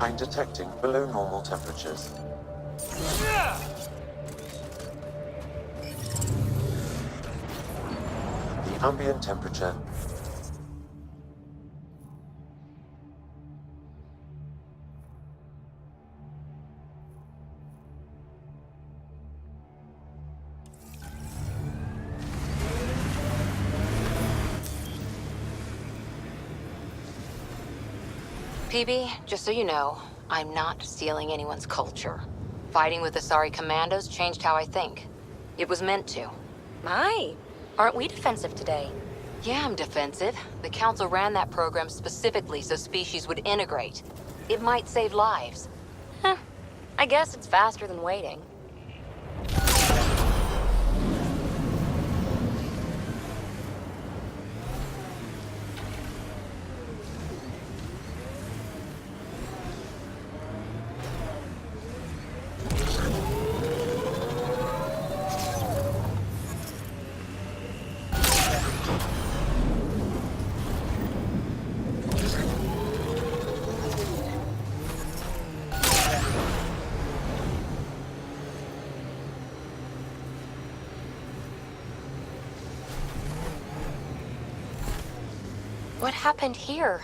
I'm detecting below normal temperatures. The ambient temperature. PB, just so you know, I'm not stealing anyone's culture. Fighting with the Asari commandos changed how I think. It was meant to. My, aren't we defensive today? Yeah, I'm defensive. The Council ran that program specifically so species would integrate. It might save lives. Huh. I guess it's faster than waiting. What happened here?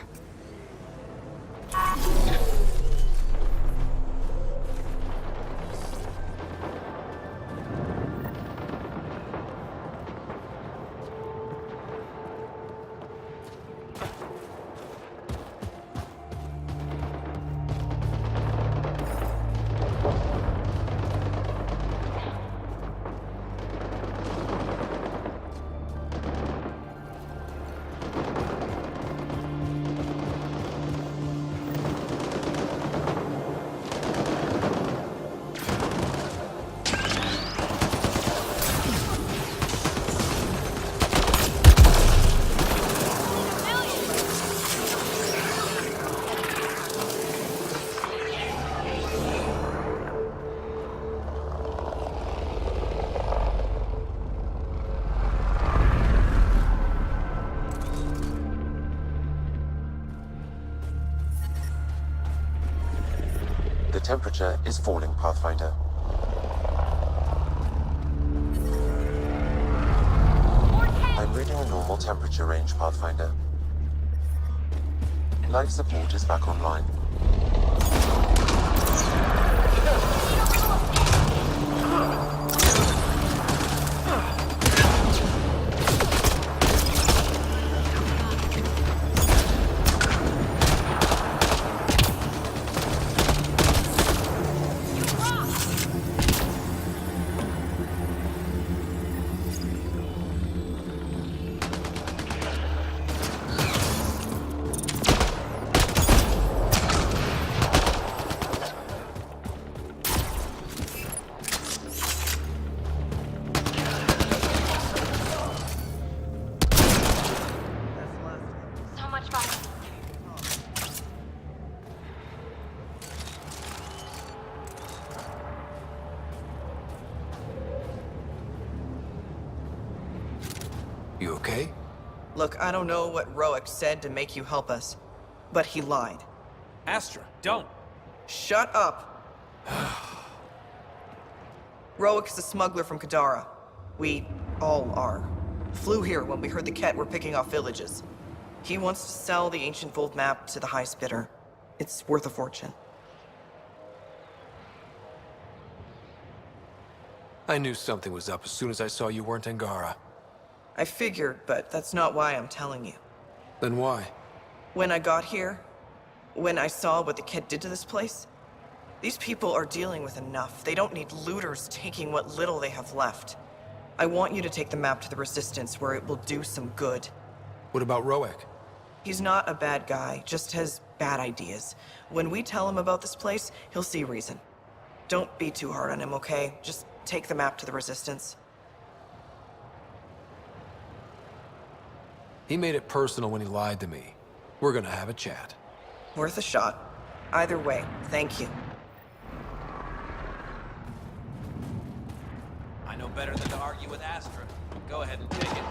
The temperature is falling, Pathfinder. I'm reading a normal temperature range, Pathfinder. Life support is back online. You okay? Look, I don't know what Roic said to make you help us, but he lied. Astra, don't! Shut up! Roic is a smuggler from Kadara. We all are. Flew here when we heard the Ket were picking off villages. He wants to sell the ancient Voeld map to the highest bidder. It's worth a fortune. I knew something was up as soon as I saw you weren't Angara. I figured, but that's not why I'm telling you. Then why? When I got here, when I saw what the Ket did to this place, these people are dealing with enough. They don't need looters taking what little they have left. I want you to take the map to the Resistance where it will do some good. What about Roic? He's not a bad guy, just has bad ideas. When we tell him about this place, he'll see reason. Don't be too hard on him, okay? Just take the map to the Resistance. He made it personal when he lied to me. We're gonna have a chat. Worth a shot. Either way, thank you. I know better than to argue with Astra. Go ahead and take it.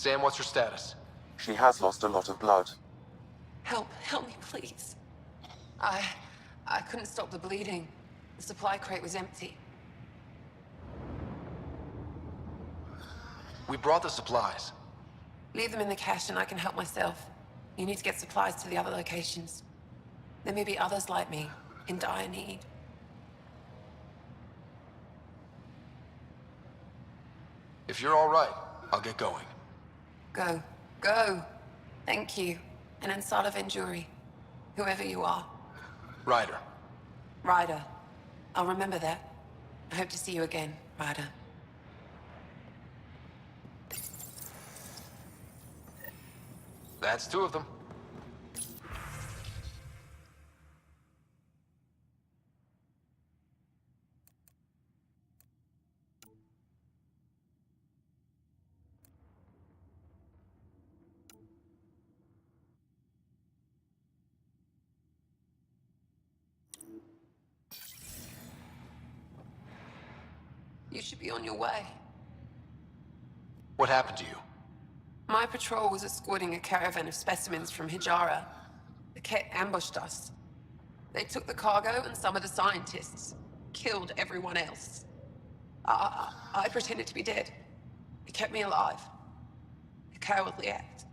Sam, what's her status? She has lost a lot of blood. Help me, please. I couldn't stop the bleeding. The supply crate was empty. We brought the supplies. Leave them in the cache and I can help myself. You need to get supplies to the other locations. There may be others like me, in dire need. If you're all right, I'll get going. Go. Thank you. And inside of Enduri, whoever you are. Ryder. Ryder. I'll remember that. I hope to see you again, Ryder. That's two of them. You should be on your way. What happened to you? My patrol was escorting a caravan of specimens from Hijara. The Ket ambushed us. They took the cargo and some of the scientists. Killed everyone else. I pretended to be dead. It kept me alive. A cowardly act.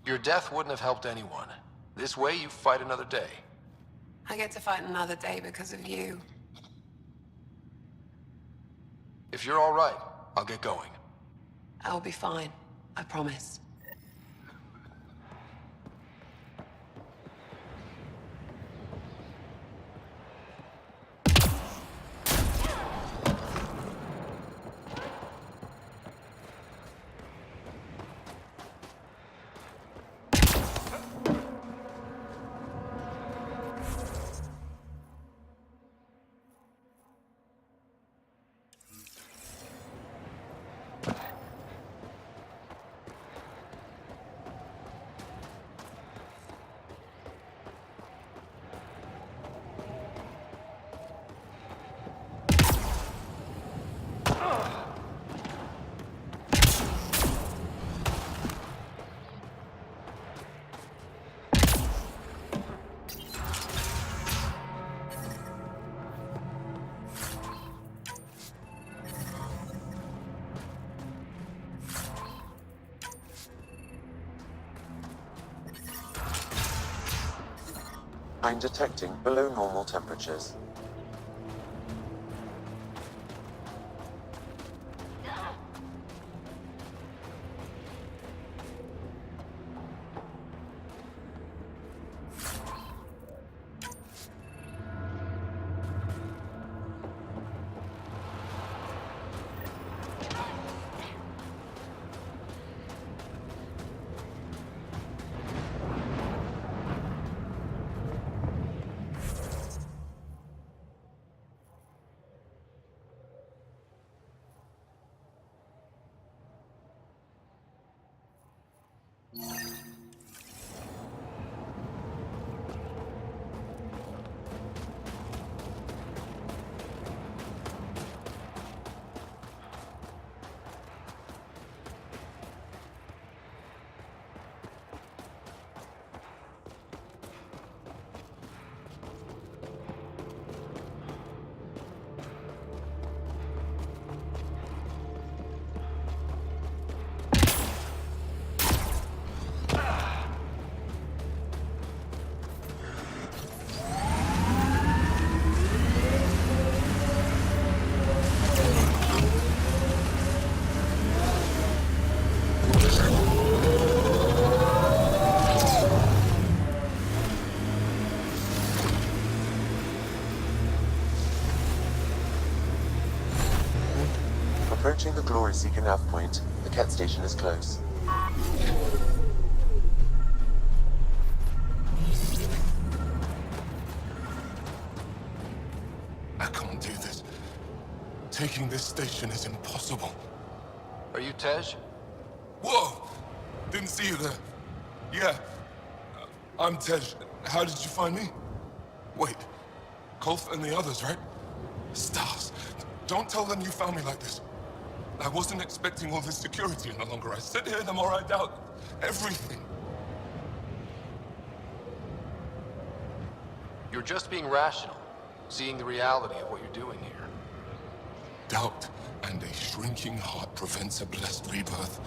Your death wouldn't have helped anyone. This way, you fight another day. I get to fight another day because of you. If you're all right, I'll get going. I'll be fine. I promise. I'm detecting below normal temperatures. Approaching the glory-seeker nav point. The Ket station is close. I can't do this. Taking this station is impossible. Are you Tej? Whoa! Didn't see you there. Yeah. I'm Tej. How did you find me? Wait. Kolf and the others, right? Stars. Don't tell them you found me like this. I wasn't expecting all this security any longer I sit here, the more I doubt everything. You're just being rational, seeing the reality of what you're doing here. Doubt and a shrinking heart prevents a blessed rebirth.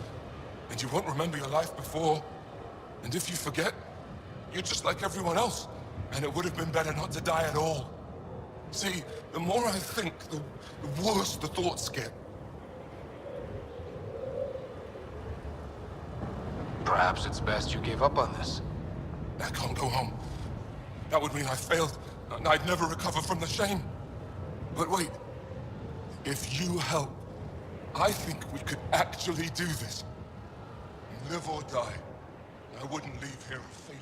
And you won't remember your life before. And if you forget, you're just like everyone else. And it would have been better not to die at all. See, the more I think, the worse the thoughts get. Perhaps it's best you gave up on this. I can't go home. That would mean I failed, and I'd never recover from the shame. But wait, if you help, I think we could actually do this. Live or die, I wouldn't leave here a failure.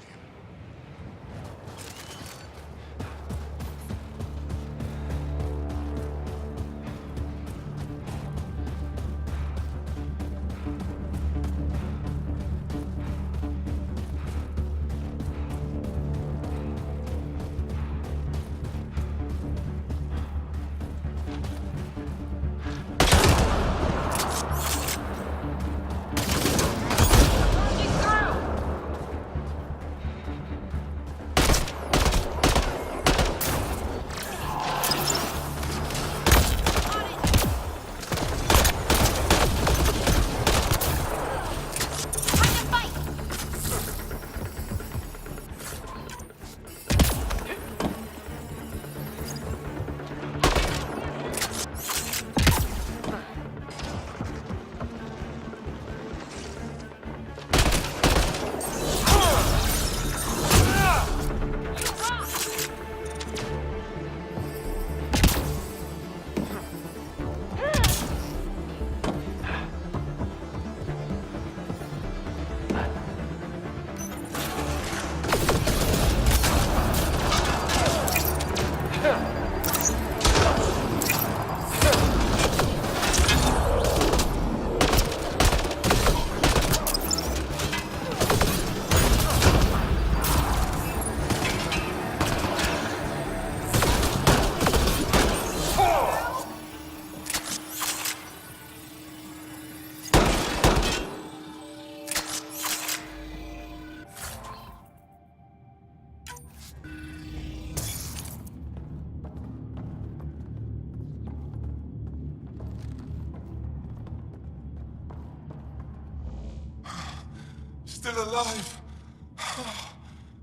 Still alive.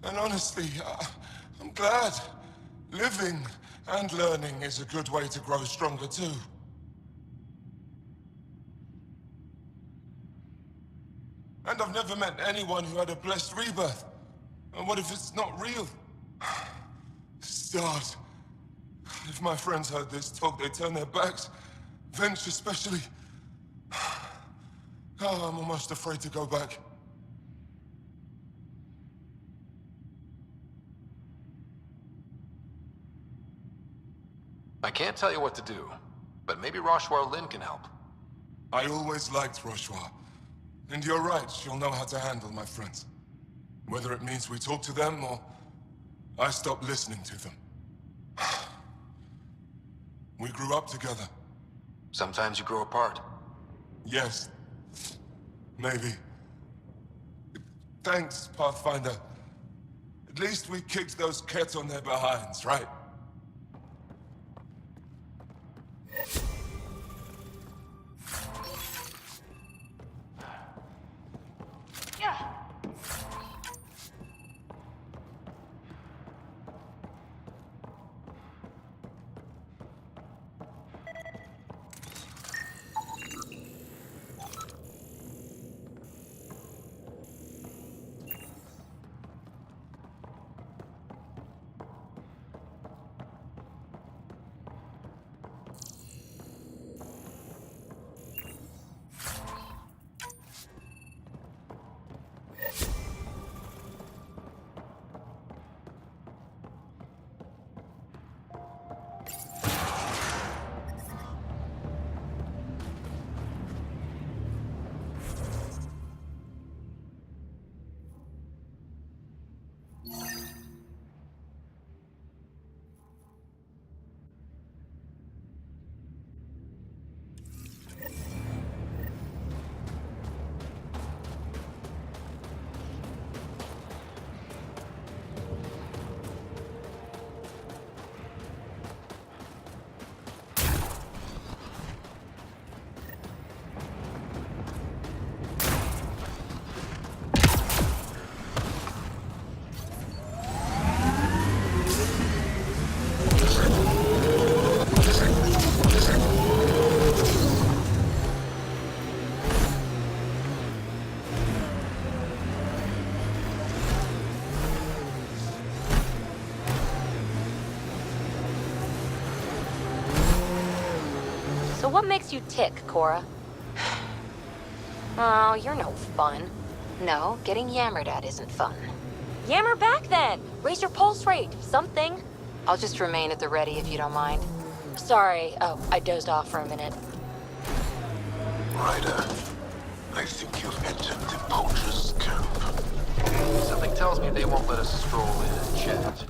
And honestly, I'm glad. Living and learning is a good way to grow stronger too. And I've never met anyone who had a blessed rebirth. And what if it's not real? Stars. If my friends heard this talk, they'd turn their backs. Venture especially. Oh, I'm almost afraid to go back. I can't tell you what to do, but maybe Roshwar Lin can help. I always liked Roshwar. And you're right, she'll know how to handle my friends. Whether it means we talk to them or I stop listening to them. We grew up together. Sometimes you grow apart. Yes. Maybe. Thanks, Pathfinder. At least we kicked those cats on their behinds, right? So what makes you tick, Cora? Oh, you're no fun. No, getting yammered at isn't fun. Yammer back then! Raise your pulse rate, something. I'll just remain at the ready if you don't mind. Sorry, oh, I dozed off for a minute. Ryder, I think you've entered the poacher's camp. Something tells me they won't let us stroll in and chat.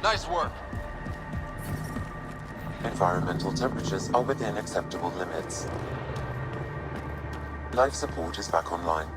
Nice work. Environmental temperatures are within acceptable limits. Life support is back online.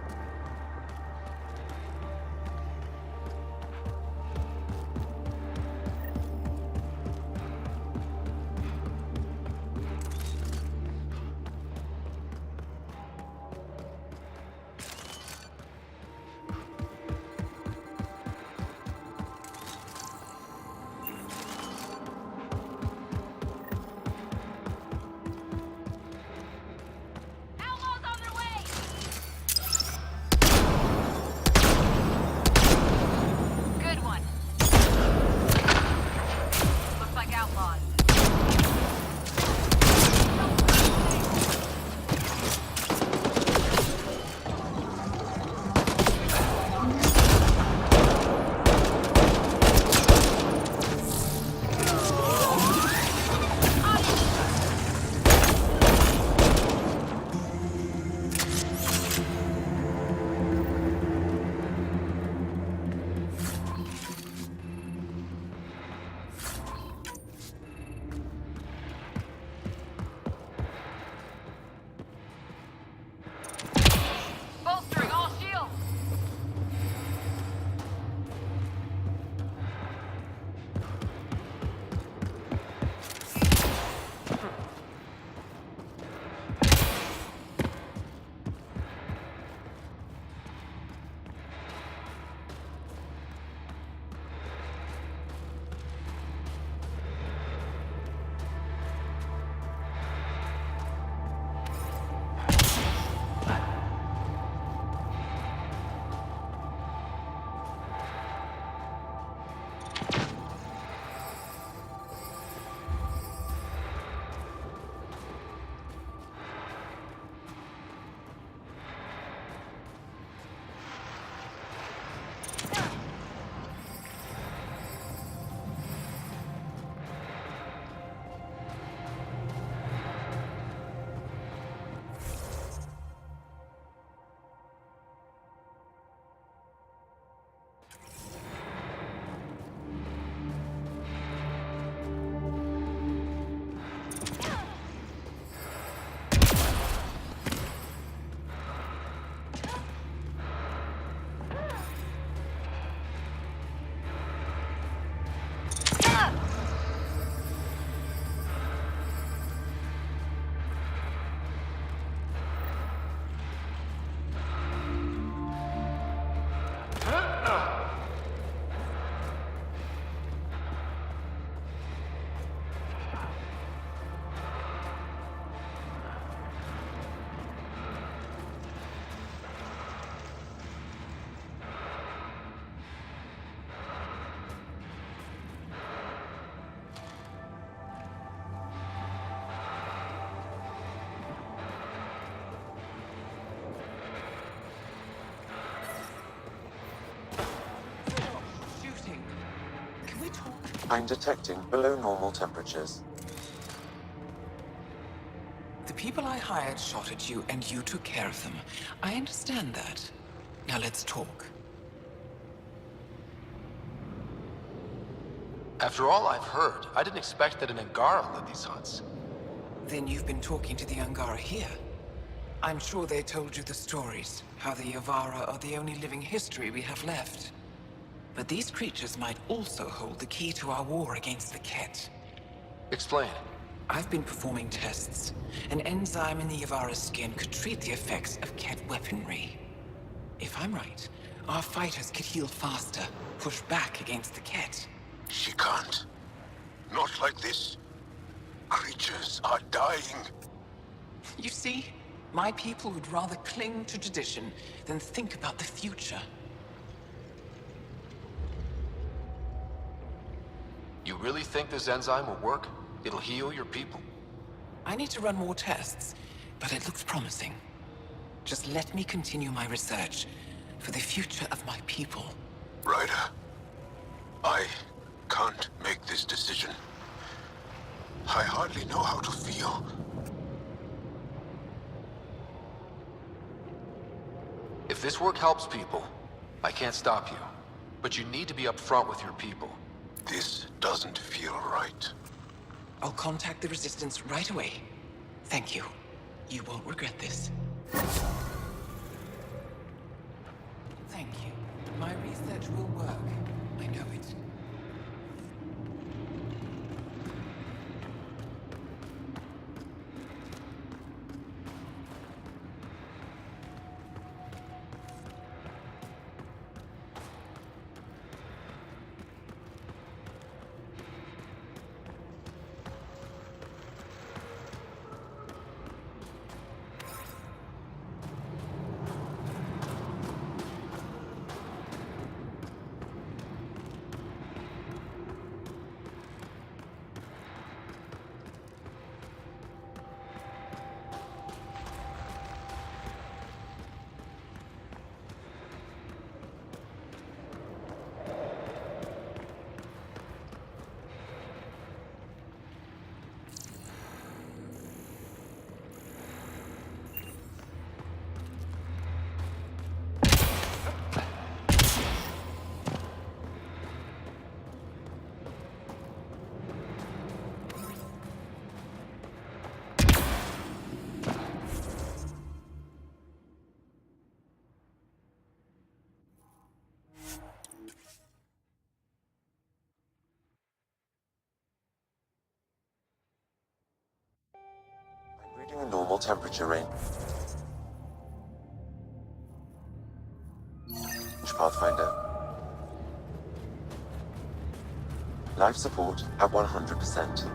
I'm detecting below normal temperatures. The people I hired shot at you, and you took care of them. I understand that. Now let's talk. After all I've heard, I didn't expect that an Angara led these hunts. Then you've been talking to the Angara here. I'm sure they told you the stories, how the Yavara are the only living history we have left. But these creatures might also hold the key to our war against the Ket. Explain. I've been performing tests. An enzyme in the Yavara's skin could treat the effects of Ket weaponry. If I'm right, our fighters could heal faster, push back against the Ket. She can't. Not like this. Creatures are dying. You see, my people would rather cling to tradition than think about the future. You really think this enzyme will work? It'll heal your people? I need to run more tests, but it looks promising. Just let me continue my research for the future of my people. Ryder, I can't make this decision. I hardly know how to feel. If this work helps people, I can't stop you. But you need to be upfront with your people. This doesn't feel right. I'll contact the Resistance right away. Thank you. You won't regret this. Thank you. My research will work. I know it. Reading a normal temperature range. Pathfinder. Life support at 100%.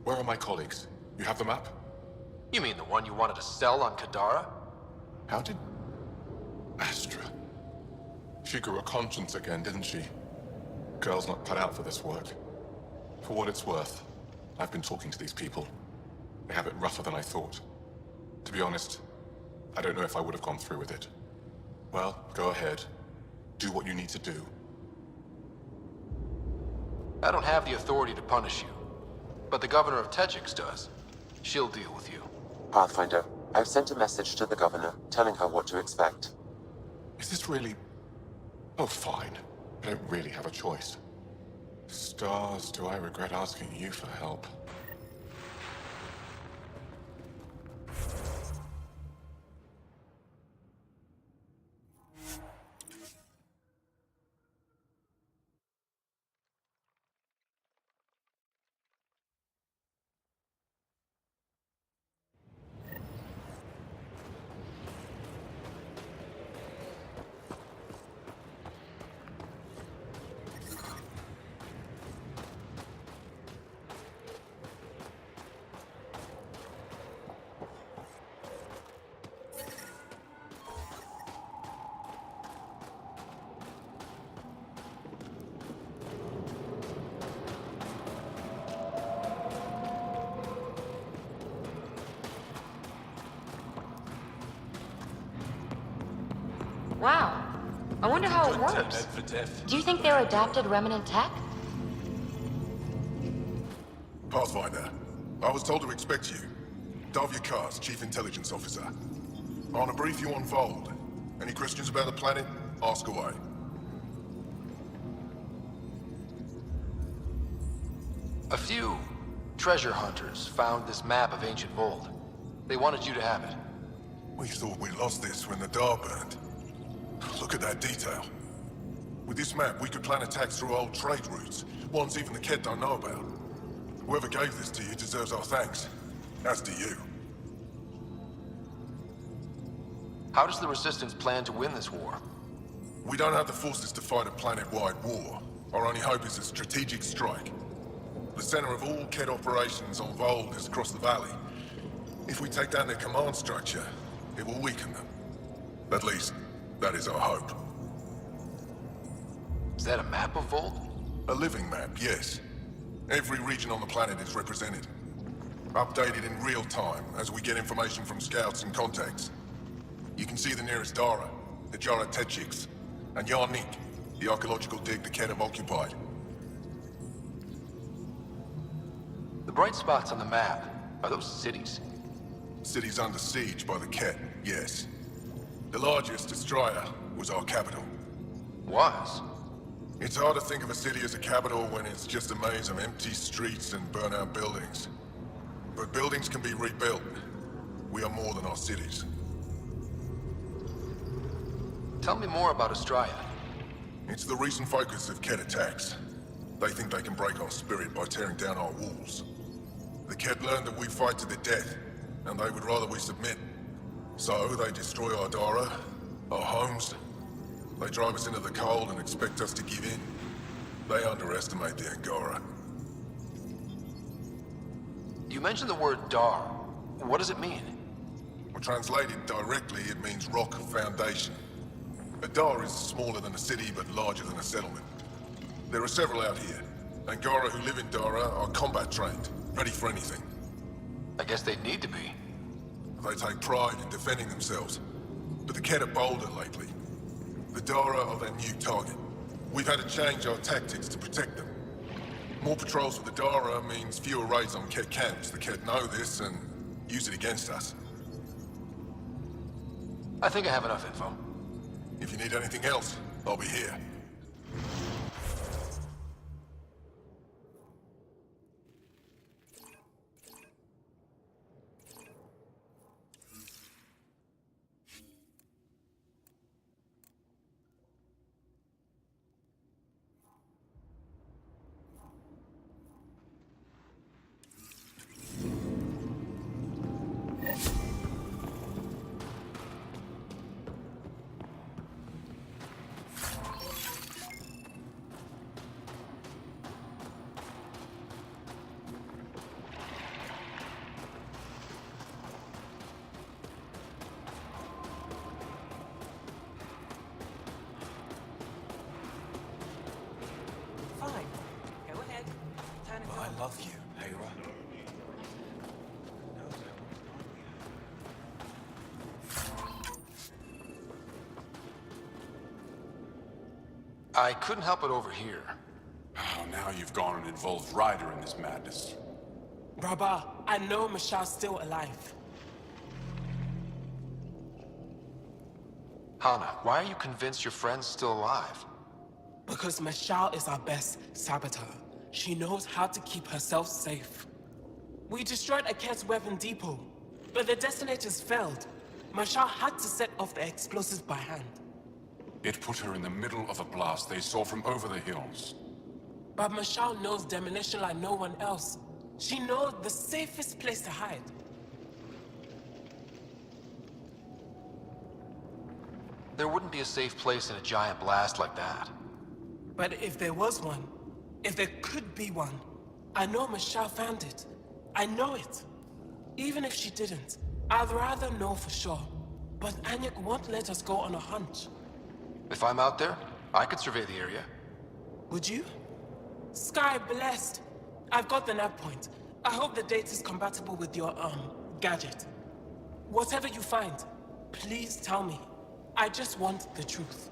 Where are my colleagues? You have the map? You mean the one you wanted to sell on Kadara? How did... Astra? She grew a conscience again, didn't she? Girl's not cut out for this work. For what it's worth, I've been talking to these people. They have it rougher than I thought. To be honest, I don't know if I would have gone through with it. Well, go ahead. Do what you need to do. I don't have the authority to punish you, but the governor of Tejix does. She'll deal with you. Pathfinder, I've sent a message to the governor, telling her what to expect. Is this really... Oh, fine. I don't really have a choice. Stars, do I regret asking you for help? Wow. I wonder how it works. Do you think they're adapted remnant tech? Pathfinder, I was told to expect you. Davia Kars, Chief Intelligence Officer. I want to brief you on Voeld. Any questions about the planet? Ask away. A few treasure hunters found this map of ancient Voeld. They wanted you to have it. We thought we lost this when the Dar burned. Look at that detail. With this map, we could plan attacks through old trade routes, ones even the Kett don't know about. Whoever gave this to you deserves our thanks. As do you. How does the Resistance plan to win this war? We don't have the forces to fight a planet-wide war. Our only hope is a strategic strike. The center of all Kett operations on Voeld is across the valley. If we take down their command structure, it will weaken them. At least, that is our hope. Is that a map of Voeld? A living map, yes. Every region on the planet is represented. Updated in real time as we get information from scouts and contacts. You can see the nearest Dara, the Jara Tetchiks, and Yarnik, the archaeological dig the Kett have occupied. The bright spots on the map, are those cities? Cities under siege by the Kett, yes. The largest, Destroyer, was our capital. Was? It's hard to think of a city as a capital when it's just a maze of empty streets and burnt-out buildings. But buildings can be rebuilt. We are more than our cities. Tell me more about Astraea. It's the recent focus of Kett attacks. They think they can break our spirit by tearing down our walls. The Kett learned that we fight to the death, and they would rather we submit. So they destroy our Dara, our homes. They drive us into the cold and expect us to give in. They underestimate the Angara. You mentioned the word Dar. What does it mean? Well, translated directly, it means rock foundation. A Dar is smaller than a city, but larger than a settlement. There are several out here. Angara who live in Dara are combat trained, ready for anything. I guess they'd need to be. They take pride in defending themselves. But the Kett are bolder lately. The Dara are their new target. We've had to change our tactics to protect them. More patrols with the Dara means fewer raids on Kett camps. The Kett know this and use it against us. I think I have enough info. If you need anything else, I'll be here. I love you, Hera. I couldn't help it over here. Oh, now you've gone and involved Ryder in this madness. Rabah, I know Mashal's still alive. Hana, why are you convinced your friend's still alive? Because Mashal is our best saboteur. She knows how to keep herself safe. We destroyed a Kett's weapon depot, but the detonators failed. Mashal had to set off the explosives by hand. It put her in the middle of a blast they saw from over the hills. But Mashal knows demolition like no one else. She knows the safest place to hide. There wouldn't be a safe place in a giant blast like that. But if there was one, if there could be one, I know Mashal found it. I know it. Even if she didn't, I'd rather know for sure. But Anyek won't let us go on a hunch. If I'm out there, I could survey the area. Would you? Sky blessed. I've got the nav point. I hope the data's compatible with your, gadget. Whatever you find, please tell me. I just want the truth.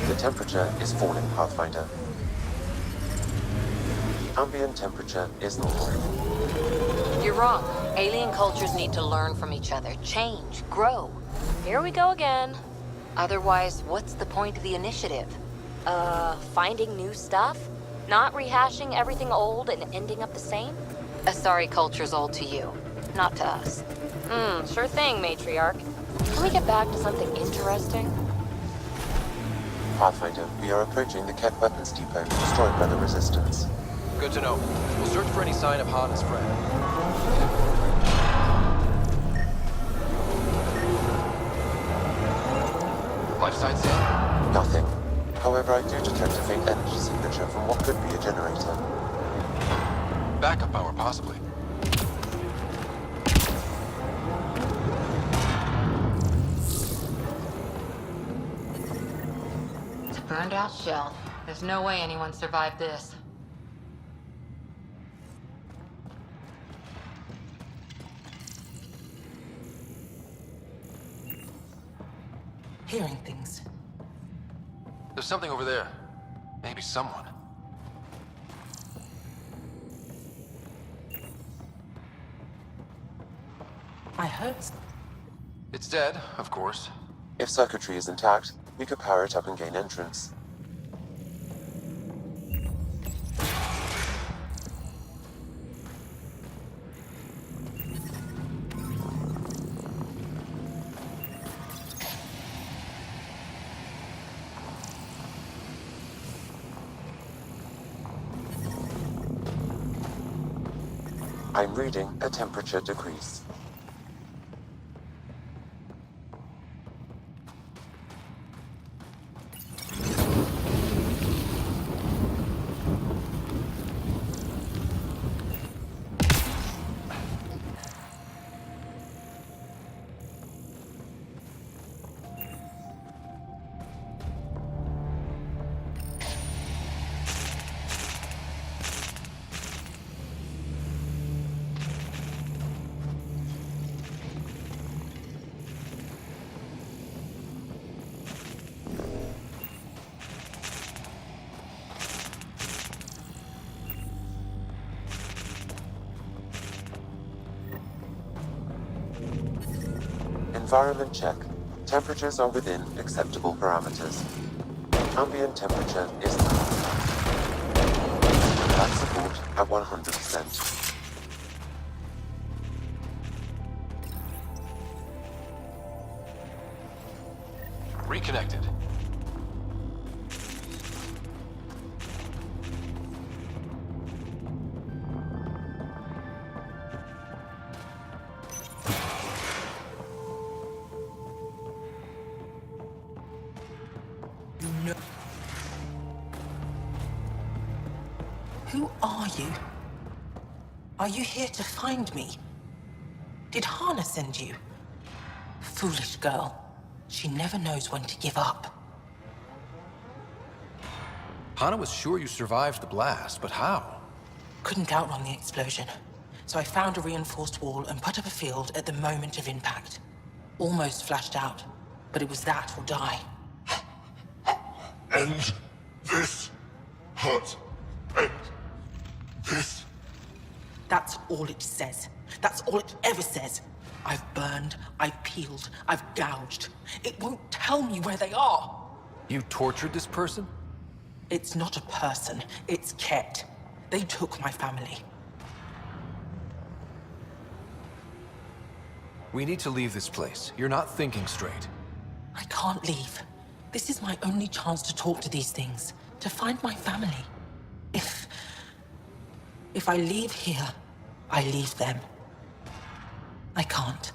The temperature is falling, Pathfinder. The ambient temperature is normal. You're wrong. Alien cultures need to learn from each other, change, grow. Here we go again. Otherwise, what's the point of the initiative? Finding new stuff? Not rehashing everything old and ending up the same? Asari culture's old to you, not to us. Sure thing, matriarch. Can we get back to something interesting? Pathfinder, we are approaching the Ket weapons depot destroyed by the Resistance. Good to know. We'll search for any sign of hot and spread. Life signs in? Nothing. However, I do detect a faint energy signature from what could be a generator. Backup power, possibly. It's a burned out shell. There's no way anyone survived this. Hearing things. There's something over there. Maybe someone. I heard. It's dead, of course. If circuitry is intact, we could power it up and gain entrance. I'm reading a temperature decrease. Environment check. Temperatures are within acceptable parameters. Ambient temperature is life support at 100%. Reconnected. No. Who are you? Are you here to find me? Did Hana send you? Foolish girl. She never knows when to give up. Hana was sure you survived the blast, but how? Couldn't count on the explosion. So I found a reinforced wall and put up a field at the moment of impact. Almost flashed out, but it was that or die. End this hurt. End this. That's all it says. That's all it ever says. I've burned, I've peeled, I've gouged. It won't tell me where they are. You tortured this person? It's not a person, it's Ket. They took my family. We need to leave this place. You're not thinking straight. I can't leave. This is my only chance to talk to these things, to find my family. If I leave here, I leave them. I can't.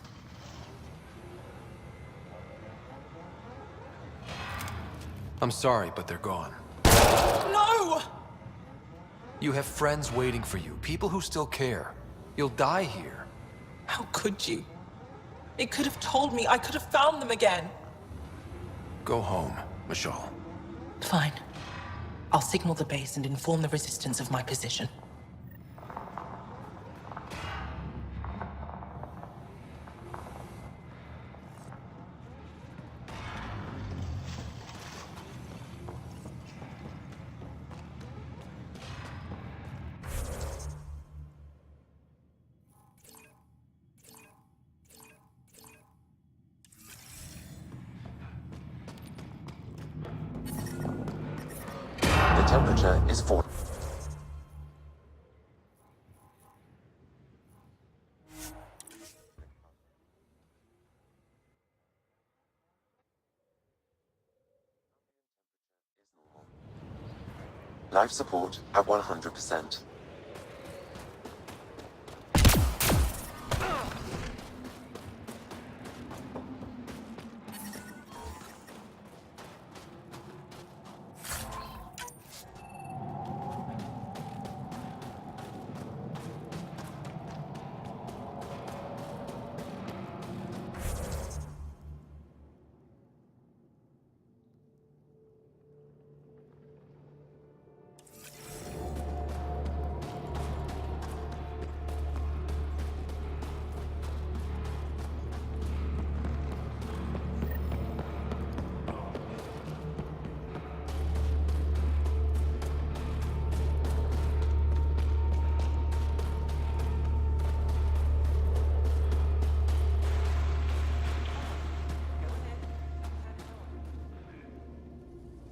I'm sorry, but they're gone. No! You have friends waiting for you, people who still care. You'll die here. How could you? It could have told me I could have found them again. Go home, Michal. Fine. I'll signal the base and inform the resistance of my position. Temperature is 40. Life support at 100%.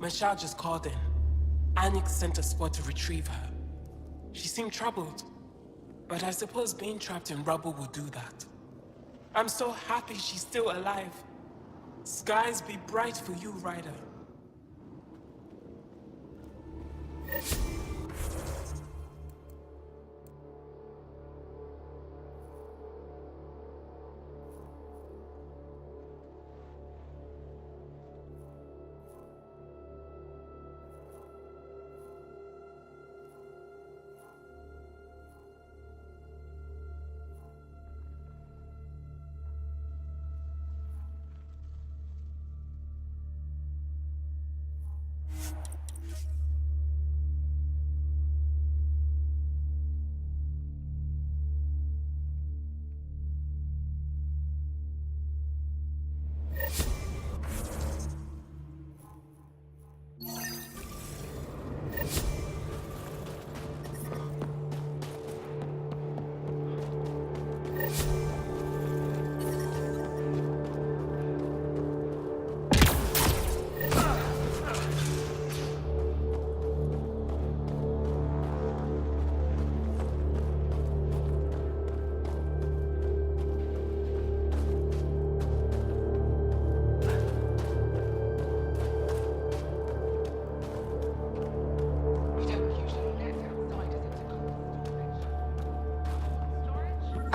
Michal just called in. Anix sent a squad to retrieve her. She seemed troubled, but I suppose being trapped in rubble will do that. I'm so happy she's still alive. Skies be bright for you, Ryder.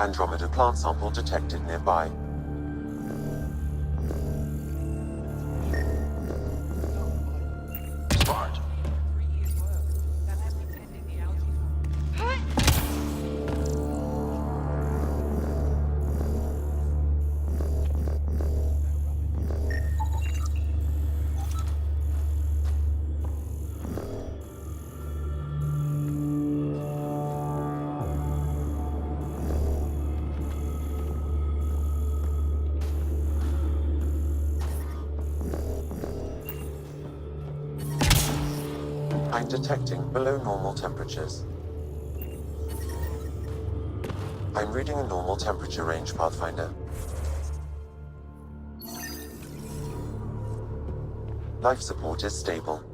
Andromeda plant sample detected nearby. Smart. I'm detecting below normal temperatures. I'm reading a normal temperature range, Pathfinder. Life support is stable.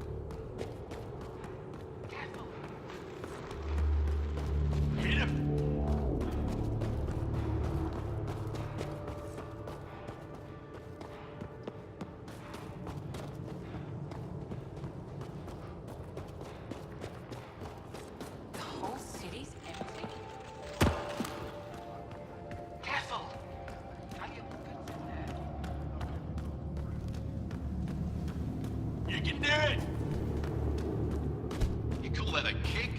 You can do it! You call that a kick?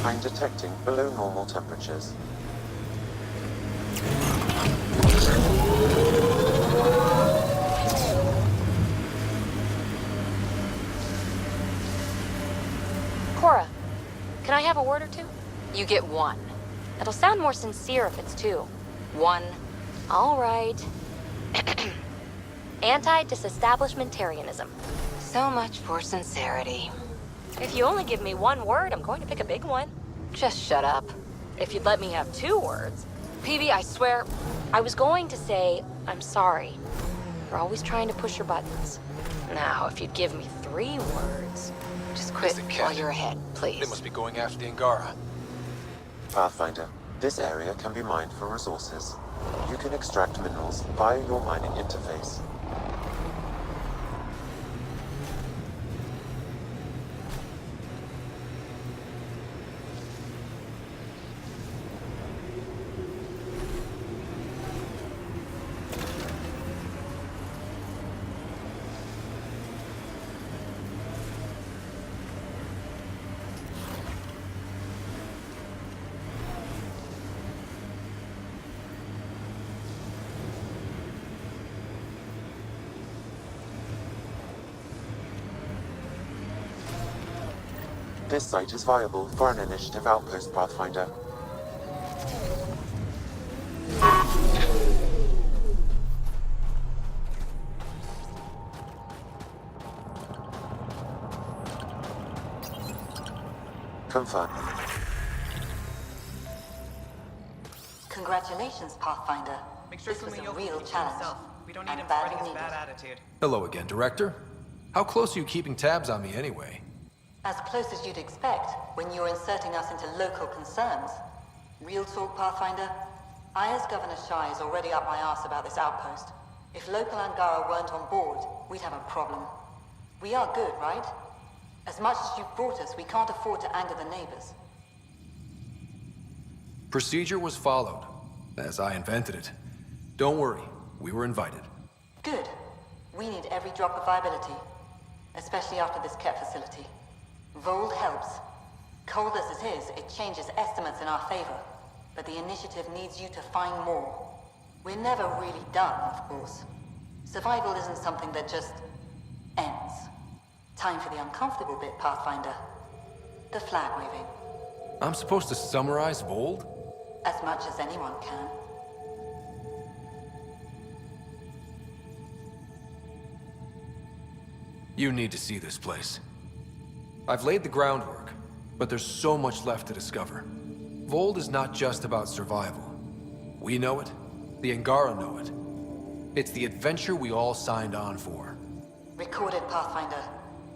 I'm detecting below normal temperatures. Cora, can I have a word or two? You get one. It'll sound more sincere if it's two. One. All right. Anti-disestablishmentarianism. So much for sincerity. If you only give me one word, I'm going to pick a big one. Just shut up. If you'd let me have 2 words. PB, I swear. I was going to say, I'm sorry. You're always trying to push your buttons. Now, if you'd give me 3 words. Just quit Listen, while Cat. you're ahead, please. They must be going after the Angara. Pathfinder, this area can be mined for resources. You can extract minerals via your mining interface. This site is viable for an initiative outpost, Pathfinder. Confirmed. Congratulations, Pathfinder. Make sure This was a Kumail real keeps to challenge. himself. We don't need and him badly spreading his needed. bad attitude. Hello again, Director. How close are you keeping tabs on me anyway? As close as you'd expect when you're inserting us into local concerns. Real talk, Pathfinder? I, as Governor Shai, is already up my arse about this outpost. If local Angara weren't on board, we'd have a problem. We are good, right? As much as you've brought us, we can't afford to anger the neighbors. Procedure was followed, as I invented it. Don't worry, we were invited. Good. We need every drop of viability, especially after this Ket facility. Voeld helps. Cold as it is, it changes estimates in our favor. But the initiative needs you to find more. We're never really done, of course. Survival isn't something that just ends. Time for the uncomfortable bit, Pathfinder. The flag waving. I'm supposed to summarize Voeld? As much as anyone can. You need to see this place. I've laid the groundwork, but there's so much left to discover. Voeld is not just about survival. We know it, the Angara know it. It's the adventure we all signed on for. Recorded, Pathfinder.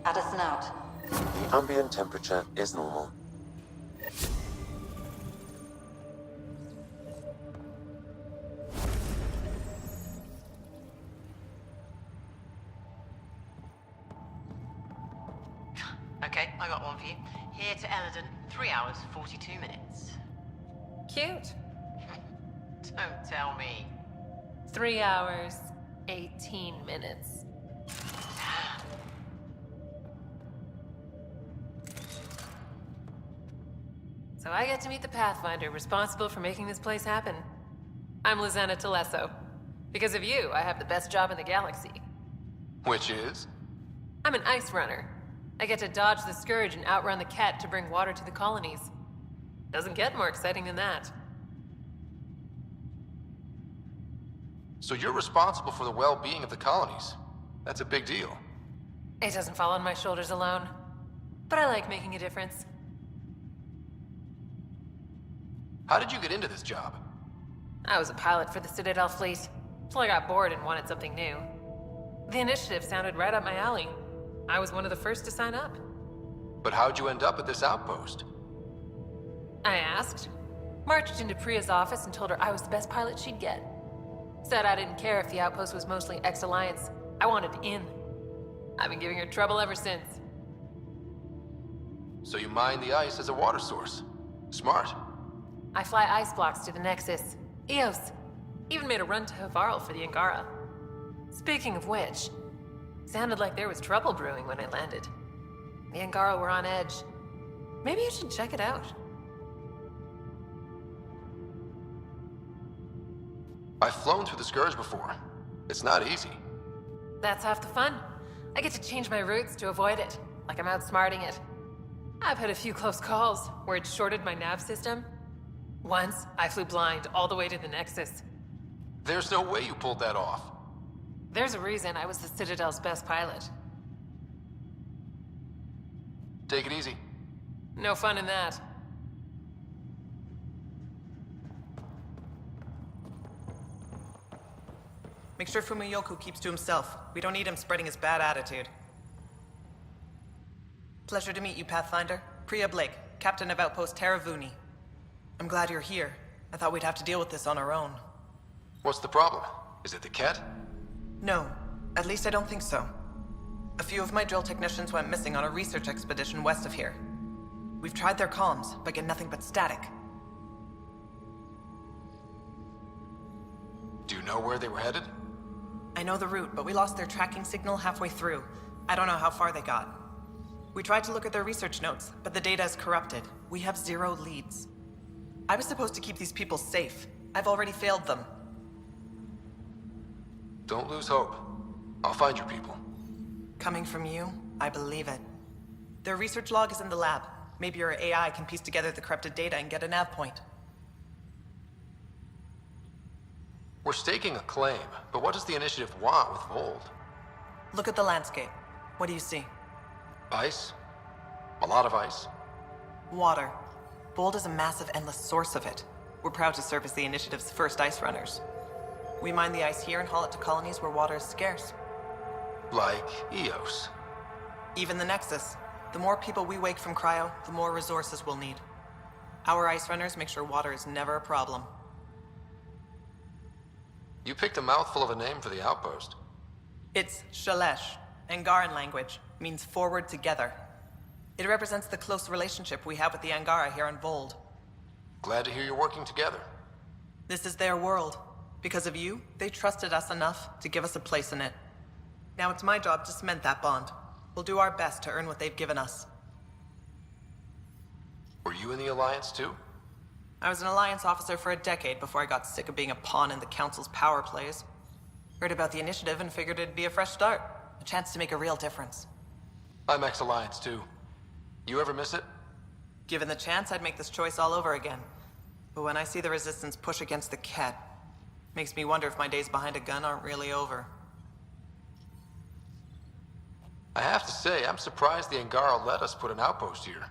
Addison out. The ambient temperature is normal. Okay, I got one for you. Here to Eldon, 3 hours, 42 minutes. Cute. Don't tell me. 3 hours, 18 minutes. So I get to meet the Pathfinder responsible for making this place happen. I'm Lizanna Telesso. Because of you, I have the best job in the galaxy. Which is? I'm an ice runner. I get to dodge the Scourge and outrun the Ket to bring water to the colonies. Doesn't get more exciting than that. So you're responsible for the well-being of the colonies. That's a big deal. It doesn't fall on my shoulders alone. But I like making a difference. How did you get into this job? I was a pilot for the Citadel fleet, till I got bored and wanted something new. The initiative sounded right up my alley. I was one of the first to sign up. But how'd you end up at this outpost? I asked. Marched into Priya's office and told her I was the best pilot she'd get. Said I didn't care if the outpost was mostly ex-Alliance. I wanted in. I've been giving her trouble ever since. So you mine the ice as a water source. Smart. I fly ice blocks to the Nexus. Eos. Even made a run to Voeld for the Angara. Speaking of which, sounded like there was trouble brewing when I landed. The Angara were on edge. Maybe you should check it out. I've flown through the Scourge before. It's not easy. That's half the fun. I get to change my routes to avoid it, like I'm outsmarting it. I've had a few close calls where it shorted my nav system. Once, I flew blind all the way to the Nexus. There's no way you pulled that off. There's a reason I was the Citadel's best pilot. Take it easy. No fun in that. Make sure Fumiyoku keeps to himself. We don't need him spreading his bad attitude. Pleasure to meet you, Pathfinder. Priya Blake, Captain of Outpost Taravuni. I'm glad you're here. I thought we'd have to deal with this on our own. What's the problem? Is it the Ket? No, at least I don't think so. A few of my drill technicians went missing on a research expedition west of here. We've tried their comms, but get nothing but static. Do you know where they were headed? I know the route, but we lost their tracking signal halfway through. I don't know how far they got. We tried to look at their research notes, but the data is corrupted. We have 0 leads. I was supposed to keep these people safe. I've already failed them. Don't lose hope. I'll find your people. Coming from you, I believe it. Their research log is in the lab. Maybe your AI can piece together the corrupted data and get a nav point. We're staking a claim, but what does the initiative want with Voeld? Look at the landscape. What do you see? Ice? A lot of ice? Water. Voeld is a massive, endless source of it. We're proud to serve as the initiative's first ice runners. We mine the ice here and haul it to colonies where water is scarce. Like Eos. Even the Nexus. The more people we wake from cryo, the more resources we'll need. Our ice runners make sure water is never a problem. You picked a mouthful of a name for the outpost. It's Shalesh. Angaran language means forward together. It represents the close relationship we have with the Angara here on Voeld. Glad to hear you're working together. This is their world. Because of you, they trusted us enough to give us a place in it. Now it's my job to cement that bond. We'll do our best to earn what they've given us. Were you in the Alliance too? I was an Alliance officer for a decade before I got sick of being a pawn in the Council's power plays. Heard about the initiative and figured it'd be a fresh start. A chance to make a real difference. I'm ex-Alliance too. You ever miss it? Given the chance, I'd make this choice all over again. But when I see the Resistance push against the Ket, makes me wonder if my days behind a gun aren't really over. I have to say, I'm surprised the Angara let us put an outpost here.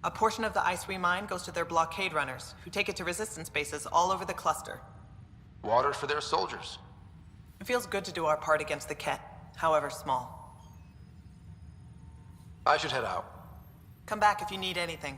A portion of the ice we mine goes to their blockade runners, who take it to Resistance bases all over the cluster. Water for their soldiers. It feels good to do our part against the Ket, however small. I should head out. Come back if you need anything.